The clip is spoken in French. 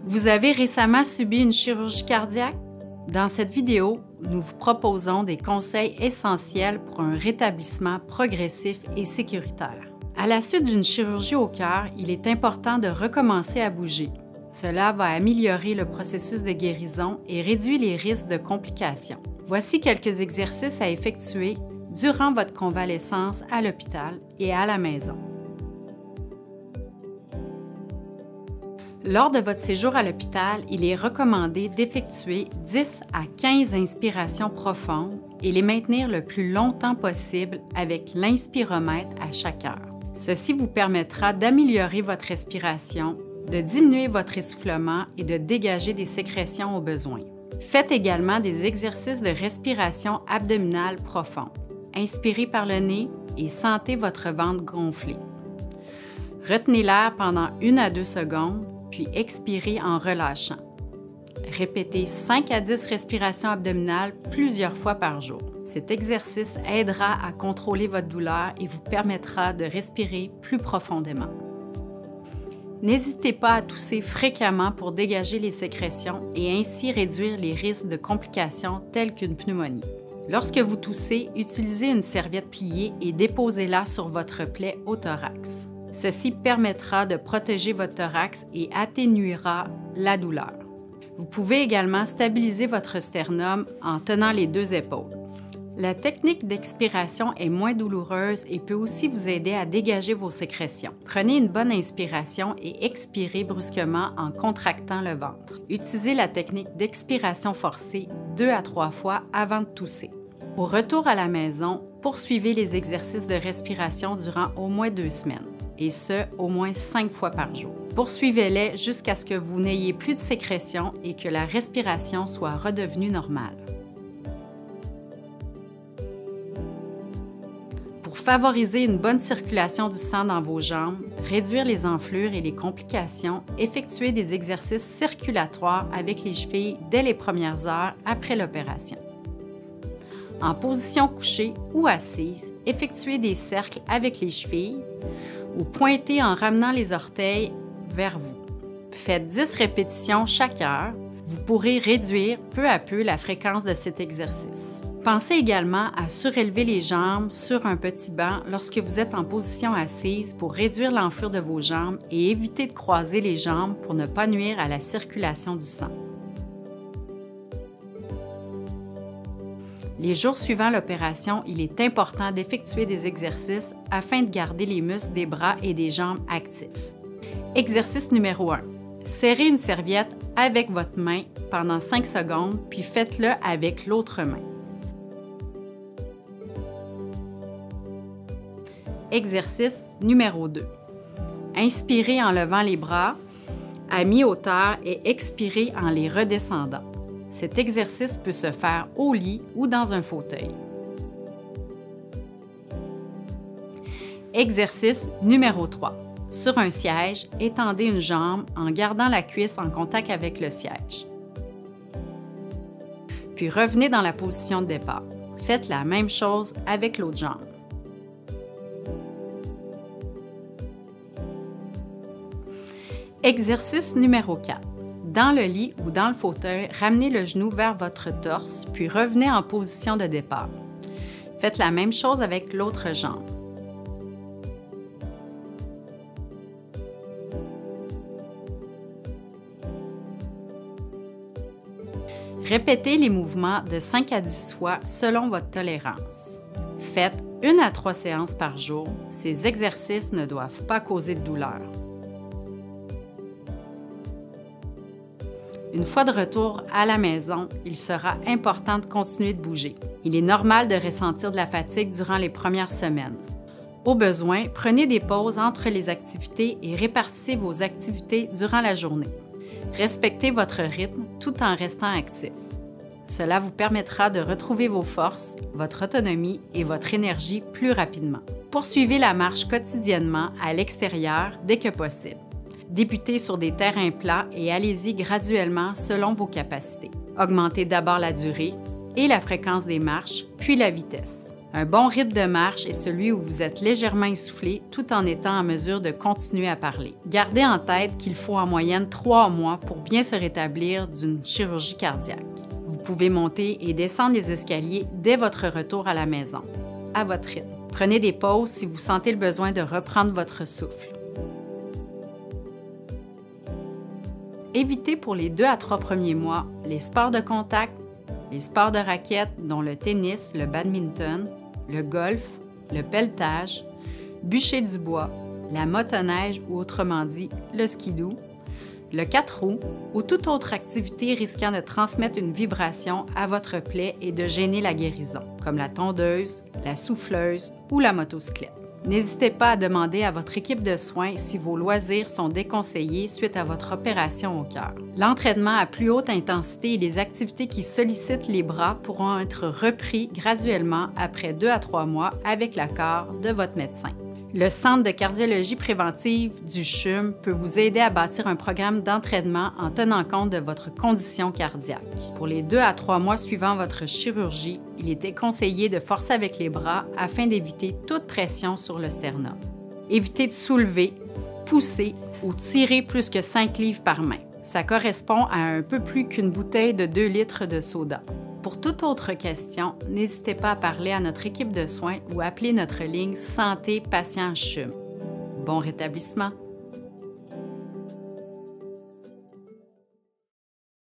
Vous avez récemment subi une chirurgie cardiaque? Dans cette vidéo, nous vous proposons des conseils essentiels pour un rétablissement progressif et sécuritaire. À la suite d'une chirurgie au cœur, il est important de recommencer à bouger. Cela va améliorer le processus de guérison et réduire les risques de complications. Voici quelques exercices à effectuer durant votre convalescence à l'hôpital et à la maison. Lors de votre séjour à l'hôpital, il est recommandé d'effectuer 10 à 15 inspirations profondes et les maintenir le plus longtemps possible avec l'inspiromètre à chaque heure. Ceci vous permettra d'améliorer votre respiration, de diminuer votre essoufflement et de dégager des sécrétions au besoin. Faites également des exercices de respiration abdominale profonde. Inspirez par le nez et sentez votre ventre gonfler. Retenez l'air pendant 1 à 2 secondes, puis expirez en relâchant. Répétez 5 à 10 respirations abdominales plusieurs fois par jour. Cet exercice aidera à contrôler votre douleur et vous permettra de respirer plus profondément. N'hésitez pas à tousser fréquemment pour dégager les sécrétions et ainsi réduire les risques de complications telles qu'une pneumonie. Lorsque vous toussez, utilisez une serviette pliée et déposez-la sur votre plaie au thorax. Ceci permettra de protéger votre thorax et atténuera la douleur. Vous pouvez également stabiliser votre sternum en tenant les 2 épaules. La technique d'expiration est moins douloureuse et peut aussi vous aider à dégager vos sécrétions. Prenez une bonne inspiration et expirez brusquement en contractant le ventre. Utilisez la technique d'expiration forcée 2 à 3 fois avant de tousser. Au retour à la maison, poursuivez les exercices de respiration durant au moins 2 semaines. Et ce, au moins 5 fois par jour. Poursuivez-les jusqu'à ce que vous n'ayez plus de sécrétion et que la respiration soit redevenue normale. Pour favoriser une bonne circulation du sang dans vos jambes, réduire les enflures et les complications, effectuez des exercices circulatoires avec les chevilles dès les premières heures après l'opération. En position couchée ou assise, effectuez des cercles avec les chevilles ou pointez en ramenant les orteils vers vous. Faites 10 répétitions chaque heure. Vous pourrez réduire peu à peu la fréquence de cet exercice. Pensez également à surélever les jambes sur un petit banc lorsque vous êtes en position assise pour réduire l'enflure de vos jambes et éviter de croiser les jambes pour ne pas nuire à la circulation du sang. Les jours suivant l'opération, il est important d'effectuer des exercices afin de garder les muscles des bras et des jambes actifs. Exercice numéro 1. Serrez une serviette avec votre main pendant 5 secondes, puis faites-le avec l'autre main. Exercice numéro 2. Inspirez en levant les bras à mi-hauteur et expirez en les redescendant. Cet exercice peut se faire au lit ou dans un fauteuil. Exercice numéro 3. Sur un siège, étendez une jambe en gardant la cuisse en contact avec le siège. Puis revenez dans la position de départ. Faites la même chose avec l'autre jambe. Exercice numéro 4. Dans le lit ou dans le fauteuil, ramenez le genou vers votre torse, puis revenez en position de départ. Faites la même chose avec l'autre jambe. Répétez les mouvements de 5 à 10 fois selon votre tolérance. Faites 1 à 3 séances par jour. Ces exercices ne doivent pas causer de douleur. Une fois de retour à la maison, il sera important de continuer de bouger. Il est normal de ressentir de la fatigue durant les premières semaines. Au besoin, prenez des pauses entre les activités et répartissez vos activités durant la journée. Respectez votre rythme tout en restant actif. Cela vous permettra de retrouver vos forces, votre autonomie et votre énergie plus rapidement. Poursuivez la marche quotidiennement à l'extérieur dès que possible. Débutez sur des terrains plats et allez-y graduellement selon vos capacités. Augmentez d'abord la durée et la fréquence des marches, puis la vitesse. Un bon rythme de marche est celui où vous êtes légèrement essoufflé tout en étant en mesure de continuer à parler. Gardez en tête qu'il faut en moyenne 3 mois pour bien se rétablir d'une chirurgie cardiaque. Vous pouvez monter et descendre les escaliers dès votre retour à la maison, à votre rythme. Prenez des pauses si vous sentez le besoin de reprendre votre souffle. Évitez pour les 2 à 3 premiers mois les sports de contact, les sports de raquettes dont le tennis, le badminton, le golf, le pelletage, bûcher du bois, la motoneige ou autrement dit le skidoo, le 4 roues ou toute autre activité risquant de transmettre une vibration à votre plaie et de gêner la guérison, comme la tondeuse, la souffleuse ou la motocyclette. N'hésitez pas à demander à votre équipe de soins si vos loisirs sont déconseillés suite à votre opération au cœur. L'entraînement à plus haute intensité et les activités qui sollicitent les bras pourront être repris graduellement après 2 à 3 mois avec l'accord de votre médecin. Le Centre de cardiologie préventive du CHUM peut vous aider à bâtir un programme d'entraînement en tenant compte de votre condition cardiaque. Pour les 2 à 3 mois suivant votre chirurgie, il est déconseillé de forcer avec les bras afin d'éviter toute pression sur le sternum. Évitez de soulever, pousser ou tirer plus que 5 livres par main. Ça correspond à un peu plus qu'une bouteille de 2 litres de soda. Pour toute autre question, n'hésitez pas à parler à notre équipe de soins ou appeler notre ligne Santé Patient CHUM. Bon rétablissement!